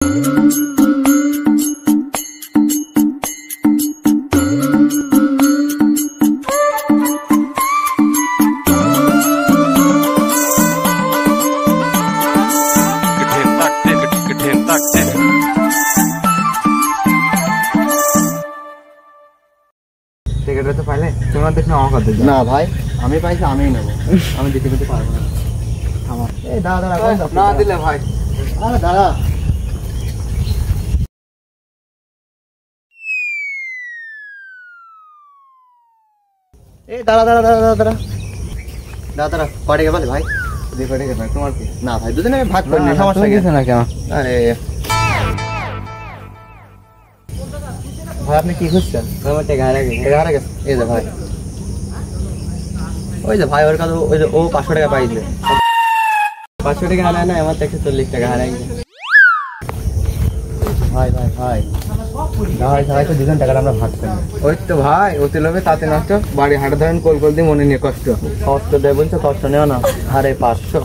টিকিটটা তো পাইলে তোমরা দেখলে আমার কথা না ভাই, আমি পাইছি আমিই নেবো। আমি দিতে দিতে পারবো না। আমার এই দাদা না দিলে ভাই, আরে দাদা এই দাঁড়া দাঁড়া দাঁড়া দাঁড়া দাঁড়া দাঁড়া দাঁড়া কটে গে বলে ভাই, দিয়ে কটে গে ভাই তোমার কি না ভাই, দুজনে ভাগ করে নিই, সমস্যা কিছু না। কেন আরে ভাই আপনি কি খুঁজছেন? আমার টাকা হারা গেছে। এই যে ভাই, ওই যে ভাই ওর কাছে ওই যে ও 500 টাকা পাইছে। 500 টাকা হারায় না, আমার 140 টাকা হারাই গেছে। ভাই ভাই ভাই ভাই ভাই তো দুজন টাকাটা আমরা ভাগ করি। ওই তো ভাই ওতে লোভে তাতে নষ্ট, বাড়ি হাঁটা ধরেন কোল কোল দিয়ে মনে নিয়ে কষ্ট দেয় বলছো, কষ্ট নেও না। আরে 500